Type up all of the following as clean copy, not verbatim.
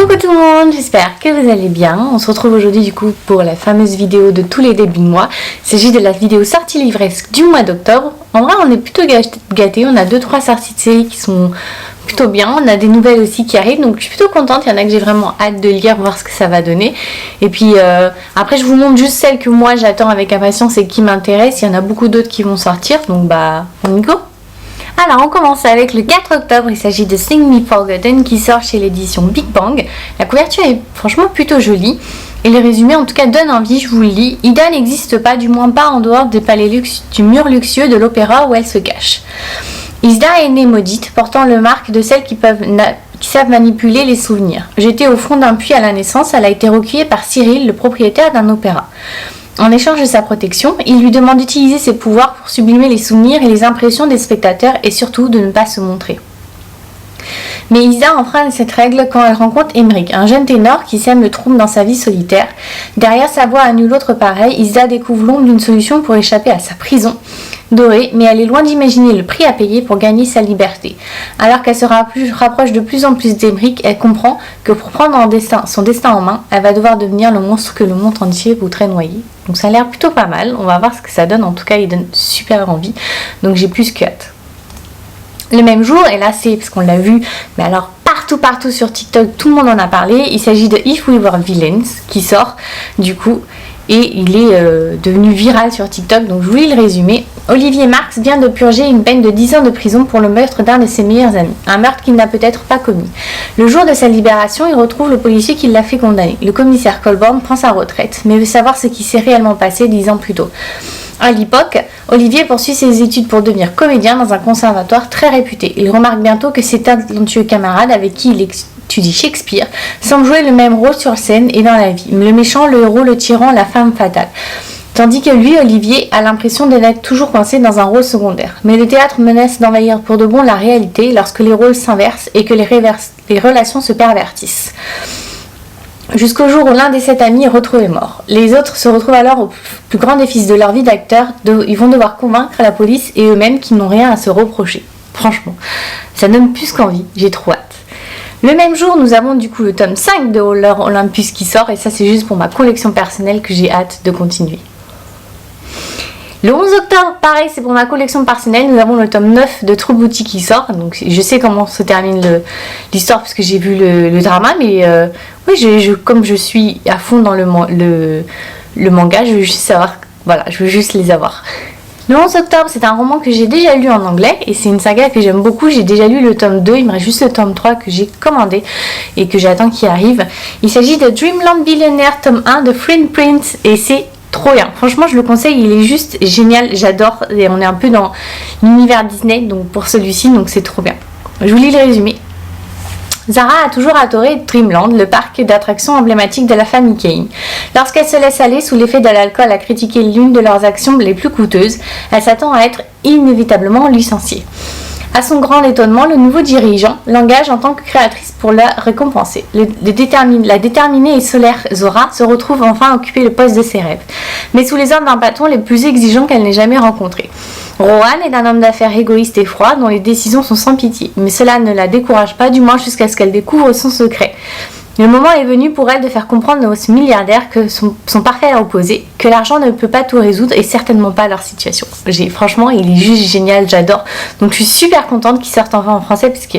Coucou tout le monde, j'espère que vous allez bien. On se retrouve aujourd'hui du coup pour la fameuse vidéo de tous les débuts de mois. Il s'agit de la vidéo sortie livresque du mois d'octobre. En vrai on est plutôt gâtés, on a 2-3 sorties de séries qui sont plutôt bien. On a des nouvelles aussi qui arrivent, donc je suis plutôt contente. Il y en a que j'ai vraiment hâte de lire, voir ce que ça va donner. Et puis après je vous montre juste celles que moi j'attends avec impatience et qui m'intéressent. Il y en a beaucoup d'autres qui vont sortir, donc on y go. Alors on commence avec le 4 octobre, il s'agit de Sing Me Forgotten qui sort chez l'édition Big Bang. La couverture est franchement plutôt jolie et le résumé en tout cas donne envie, je vous le lis. Ida n'existe pas, du moins pas en dehors des palais du mur luxueux de l'opéra où elle se cache. Ida est née maudite, portant le marque de celles qui savent manipuler les souvenirs. Jetée au fond d'un puits à la naissance, elle a été recueillie par Cyril, le propriétaire d'un opéra. En échange de sa protection, il lui demande d'utiliser ses pouvoirs pour sublimer les souvenirs et les impressions des spectateurs et surtout de ne pas se montrer. Mais Isa enfreint cette règle quand elle rencontre Emmerich, un jeune ténor qui sème le trouble dans sa vie solitaire. Derrière sa voix à nul autre pareil, Isa découvre l'ombre d'une solution pour échapper à sa prison dorée, mais elle est loin d'imaginer le prix à payer pour gagner sa liberté. Alors qu'elle se rapproche de plus en plus d'Emmerich, elle comprend que pour prendre son destin en main, elle va devoir devenir le monstre que le monde entier voudrait noyer. Donc ça a l'air plutôt pas mal, on va voir ce que ça donne, en tout cas il donne super envie, donc j'ai plus que hâte. Le même jour, et là c'est parce qu'on l'a vu, mais alors partout sur TikTok, tout le monde en a parlé, il s'agit de If We Were Villains qui sort du coup, et il est devenu viral sur TikTok, donc je vous lis le résumé. Olivier Marx vient de purger une peine de 10 ans de prison pour le meurtre d'un de ses meilleurs amis, un meurtre qu'il n'a peut-être pas commis. Le jour de sa libération, il retrouve le policier qui l'a fait condamner. Le commissaire Colborne prend sa retraite, mais veut savoir ce qui s'est réellement passé 10 ans plus tôt. À l'époque, Olivier poursuit ses études pour devenir comédien dans un conservatoire très réputé. Il remarque bientôt que ses talentueux camarades avec qui il étudie Shakespeare semblent jouer le même rôle sur scène et dans la vie. Le méchant, le héros, le tyran, la femme fatale. Tandis que lui, Olivier, a l'impression d'être toujours coincé dans un rôle secondaire. Mais le théâtre menace d'envahir pour de bon la réalité lorsque les rôles s'inversent et que les relations se pervertissent. Jusqu'au jour où l'un des 7 amis est retrouvé mort. Les autres se retrouvent alors au plus grand défi de leur vie d'acteur. Ils vont devoir convaincre la police et eux-mêmes qu'ils n'ont rien à se reprocher. Franchement, ça donne plus qu'envie, j'ai trop hâte. Le même jour, nous avons du coup le tome 5 de Holler Olympus qui sort, et ça c'est juste pour ma collection personnelle que j'ai hâte de continuer. Le 11 octobre, pareil, c'est pour ma collection personnelle, nous avons le tome 9 de True Beauty qui sort, donc je sais comment se termine l'histoire parce que j'ai vu le drama, mais oui, comme je suis à fond dans le manga, je veux juste savoir, voilà, je veux juste les avoir. Le 11 octobre, c'est un roman que j'ai déjà lu en anglais et c'est une saga que j'aime beaucoup. J'ai déjà lu le tome 2, il me reste juste le tome 3 que j'ai commandé et que j'attends qu'il arrive. Il s'agit de Dreamland Billionaire tome 1 de Friend Prince et c'est trop bien. Franchement, je le conseille, il est juste génial, j'adore. Et on est un peu dans l'univers Disney donc pour celui-ci, donc c'est trop bien. Je vous lis le résumé. Zara a toujours adoré Dreamland, le parc d'attractions emblématique de la famille Kane. Lorsqu'elle se laisse aller sous l'effet de l'alcool à critiquer l'une de leurs actions les plus coûteuses, elle s'attend à être inévitablement licenciée. À son grand étonnement, le nouveau dirigeant l'engage en tant que créatrice pour la récompenser. La déterminée et solaire Zora se retrouve enfin à occuper le poste de ses rêves, mais sous les ordres d'un patron les plus exigeants qu'elle n'ait jamais rencontré. Rohan est un homme d'affaires égoïste et froid dont les décisions sont sans pitié, mais cela ne la décourage pas, du moins jusqu'à ce qu'elle découvre son secret. Le moment est venu pour elle de faire comprendre aux milliardaires que son parfait opposé, que l'argent ne peut pas tout résoudre et certainement pas leur situation. Franchement, il est juste génial, j'adore. Donc je suis super contente qu'il sorte enfin en français parce que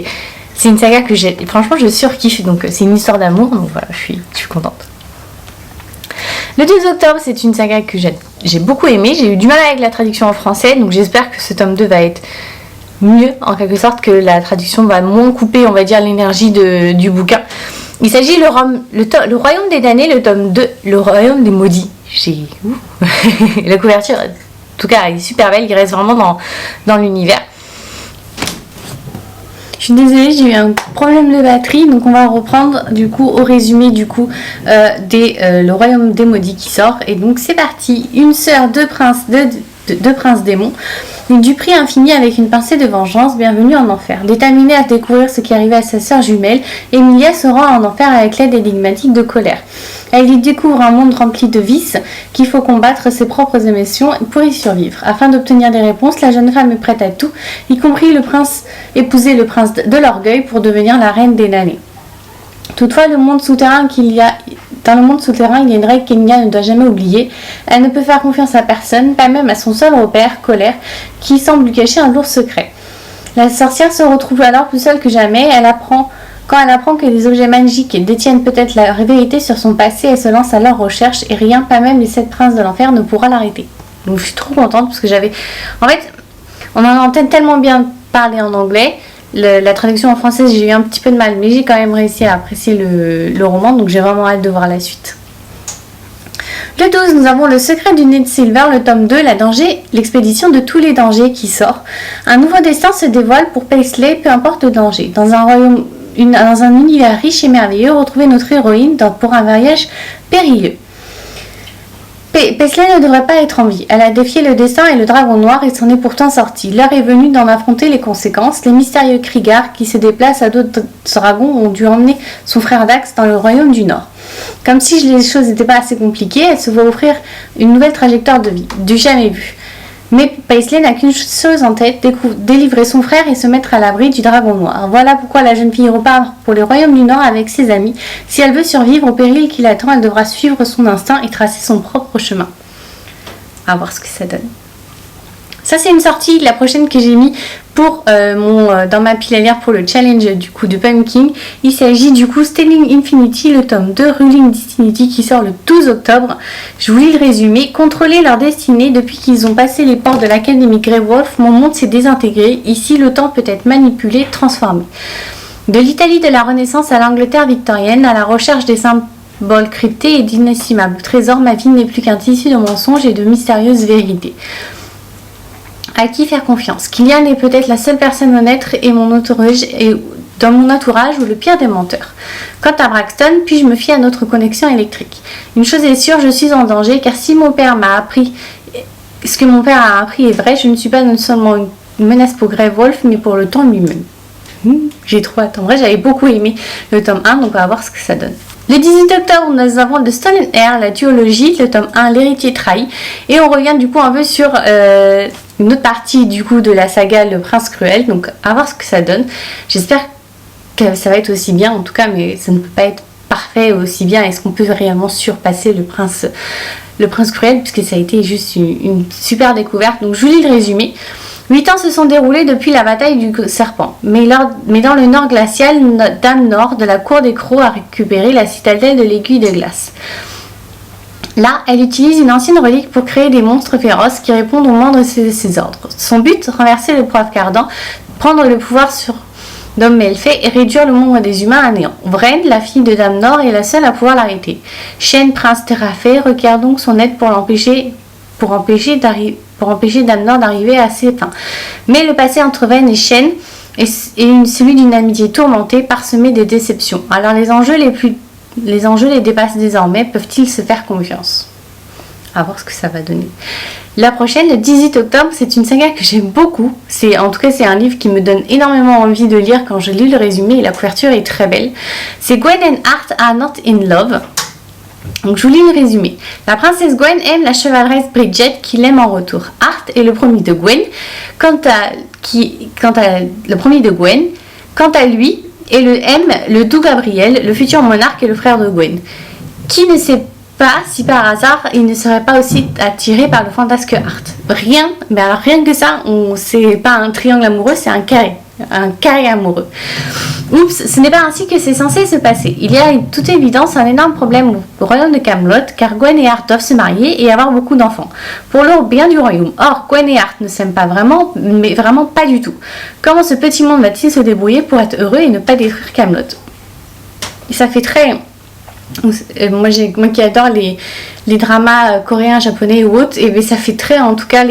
c'est une saga que franchement je surkiffe, donc c'est une histoire d'amour, donc voilà, je suis contente. Le 12 octobre, c'est une saga que j'ai beaucoup aimée. J'ai eu du mal avec la traduction en français, donc j'espère que ce tome 2 va être mieux, en quelque sorte, que la traduction va moins couper, on va dire, l'énergie du bouquin. Il s'agit le Royaume des damnés, le tome 2, le Royaume des maudits. La couverture, en tout cas, elle est super belle, il reste vraiment dans l'univers. Je suis désolée, j'ai eu un problème de batterie, donc on va reprendre du coup au résumé du coup le Royaume des maudits qui sort. Et donc c'est parti, une sœur, deux princes démons, du prix infini avec une pincée de vengeance, bienvenue en enfer. Déterminée à découvrir ce qui arrivait à sa sœur jumelle, Emilia se rend en enfer avec l'aide énigmatique de Colère. Elle y découvre un monde rempli de vices qu'il faut combattre ses propres émotions pour y survivre. Afin d'obtenir des réponses, la jeune femme est prête à tout, y compris épouser le prince de l'orgueil pour devenir la reine des damnés. Toutefois, dans le monde souterrain, il y a une règle qu'Enya ne doit jamais oublier. Elle ne peut faire confiance à personne, pas même à son seul repère, Colère, qui semble lui cacher un lourd secret. La sorcière se retrouve alors plus seule que jamais. Quand elle apprend que des objets magiques détiennent peut-être la vérité sur son passé, elle se lance à leur recherche et rien, pas même les 7 princes de l'enfer, ne pourra l'arrêter. Donc je suis trop contente parce que En fait, on en entend tellement bien parler en anglais. La traduction en français, j'ai eu un petit peu de mal, mais j'ai quand même réussi à apprécier le roman, donc j'ai vraiment hâte de voir la suite. Le 12, nous avons Le secret du nez de Silver, le tome 2, l'expédition de tous les dangers qui sort. Un nouveau destin se dévoile pour Paisley, peu importe le danger. Dans un univers riche et merveilleux, retrouvez notre héroïne pour un voyage périlleux. Paisley ne devrait pas être en vie. Elle a défié le destin et le dragon noir et s'en est pourtant sortie. L'heure est venue d'en affronter les conséquences. Les mystérieux Kriegars qui se déplacent à d'autres dragons ont dû emmener son frère Dax dans le royaume du Nord. Comme si les choses n'étaient pas assez compliquées, elle se voit offrir une nouvelle trajectoire de vie, du jamais vu. Mais Paisley n'a qu'une chose en tête, délivrer son frère et se mettre à l'abri du dragon noir. Voilà pourquoi la jeune fille repart pour le royaume du Nord avec ses amis. Si elle veut survivre au péril qui l'attend, elle devra suivre son instinct et tracer son propre chemin. À voir ce que ça donne. Ça, c'est une sortie, la prochaine que j'ai mis dans ma pile à lire pour le challenge du coup de Pumpkin. Il s'agit du coup Stelling Infinity, le tome 2, Ruling Destiny, qui sort le 12 octobre. Je vous lis le résumé. Contrôler leur destinée depuis qu'ils ont passé les portes de l'Académie Grey Wolf, mon monde s'est désintégré. Ici, le temps peut être manipulé, transformé. De l'Italie de la Renaissance à l'Angleterre victorienne, à la recherche des symboles cryptés et d'inestimables trésors, ma vie n'est plus qu'un tissu de mensonges et de mystérieuses vérités. À qui faire confiance? Kylian est peut-être la seule personne honnête dans mon entourage ou le pire des menteurs. Quant à Braxton, puis-je me fier à notre connexion électrique? Une chose est sûre, je suis en danger, car si mon père m'a appris ce que mon père a appris est vrai, je ne suis pas non seulement une menace pour Grey Wolf, mais pour le temps lui-même. J'ai trop hâte. En vrai, j'avais beaucoup aimé le tome 1, donc on va voir ce que ça donne. Le 18 octobre, nous avons The Stolen Heir, la duologie, le tome 1, L'héritier trahi. Et on revient du coup un peu sur une autre partie du coup de la saga Le Prince Cruel. Donc à voir ce que ça donne. J'espère que ça va être aussi bien en tout cas, mais ça ne peut pas être parfait aussi bien. Est-ce qu'on peut réellement surpasser le prince Cruel, puisque ça a été juste une super découverte. Donc je vous lis le résumé. 8 ans se sont déroulés depuis la bataille du serpent, mais dans le nord glacial, Dame Nord de la cour des crocs a récupéré la citadelle de l'aiguille de glace. Là, elle utilise une ancienne relique pour créer des monstres féroces qui répondent aux moindres de ses ordres. Son but, renverser le poivre cardant, prendre le pouvoir sur d'hommes méfaits et réduire le nombre des humains à néant. Vren, la fille de Dame Nord, est la seule à pouvoir l'arrêter. Shen, prince Terrafé, requiert donc son aide pour empêcher Dame Nord d'arriver à ses fins. Mais le passé entre Vren et Shen est celui d'une amitié tourmentée, parsemée de déceptions. Alors les enjeux les dépassent désormais. Peuvent-ils se faire confiance? À voir ce que ça va donner. La prochaine, le 18 octobre, c'est une saga que j'aime beaucoup. En tout cas, c'est un livre qui me donne énormément envie de lire quand je lis le résumé et la couverture est très belle. C'est Gwen and Art Are Not in Love. Donc je vous lis le résumé. La princesse Gwen aime la chevaleresse Bridget qui l'aime en retour. Art est le premier de Gwen. Quant à lui, aime le doux Gabriel, le futur monarque et le frère de Gwen. Qui ne sait pas si par hasard il ne serait pas aussi attiré par le fantasque Art. Rien que ça, c'est pas un triangle amoureux, c'est un carré amoureux. Oups, ce n'est pas ainsi que c'est censé se passer. Il y a de toute évidence un énorme problème au royaume de Camelot, car Gwen et Art doivent se marier et avoir beaucoup d'enfants, pour le bien du royaume. Or, Gwen et Art ne s'aiment pas vraiment, mais vraiment pas du tout. Comment ce petit monde va-t-il se débrouiller pour être heureux et ne pas détruire Camelot? Ça fait très... Moi qui adore les dramas coréens, japonais ou autres, et bien ça fait très, en tout cas,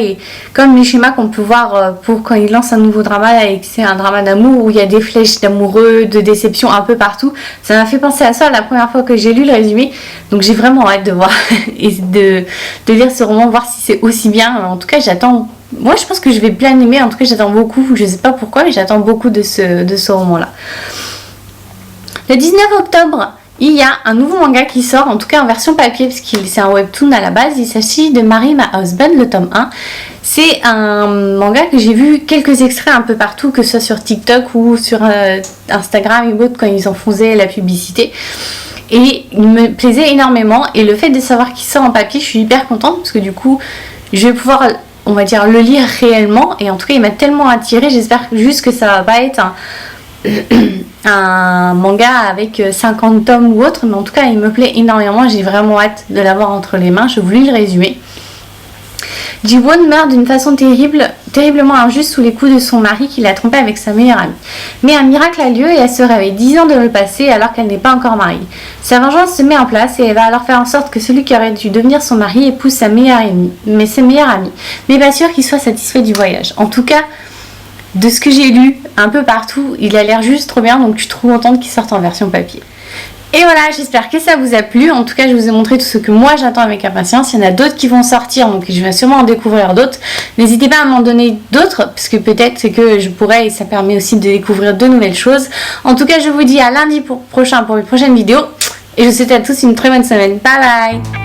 comme les schémas qu'on peut voir pour quand ils lancent un nouveau drama et que c'est un drama d'amour où il y a des flèches d'amoureux, de déception un peu partout. Ça m'a fait penser à ça la première fois que j'ai lu le résumé, donc j'ai vraiment hâte de voir et de lire ce roman, voir si c'est aussi bien. En tout cas, j'attends. Moi, je pense que je vais bien aimer. En tout cas, j'attends beaucoup. Je sais pas pourquoi, mais j'attends beaucoup de ce roman-là. Le 19 octobre, il y a un nouveau manga qui sort, en tout cas en version papier, parce que c'est un webtoon à la base. Il s'agit de Marry My Husband, le tome 1. C'est un manga que j'ai vu quelques extraits un peu partout, que ce soit sur TikTok ou sur Instagram et autres quand ils en faisaient la publicité. Et il me plaisait énormément. Et le fait de savoir qu'il sort en papier, je suis hyper contente parce que du coup, je vais pouvoir, on va dire, le lire réellement. Et en tout cas, il m'a tellement attirée. J'espère juste que ça va pas être un manga avec 50 tomes ou autre. Mais en tout cas, il me plaît énormément. J'ai vraiment hâte de l'avoir entre les mains. Je vous lis le résumé. Ji-won meurt d'une façon terriblement injuste sous les coups de son mari qui l'a trompée avec sa meilleure amie. Mais un miracle a lieu et elle se réveille 10 ans de le passé alors qu'elle n'est pas encore mariée. Sa vengeance se met en place et elle va alors faire en sorte que celui qui aurait dû devenir son mari épouse sa meilleure amie. Mais pas sûr qu'il soit satisfait du voyage. En tout cas, de ce que j'ai lu un peu partout, il a l'air juste trop bien, donc je suis trop contente qu'il sorte en version papier. Et voilà, j'espère que ça vous a plu. En tout cas, je vous ai montré tout ce que moi j'attends avec impatience. Il y en a d'autres qui vont sortir, donc je vais sûrement en découvrir d'autres. N'hésitez pas à m'en donner d'autres, parce que peut-être c'est que je pourrais, et ça permet aussi de découvrir de nouvelles choses. En tout cas, je vous dis à lundi prochain pour une prochaine vidéo. Et je vous souhaite à tous une très bonne semaine. Bye bye!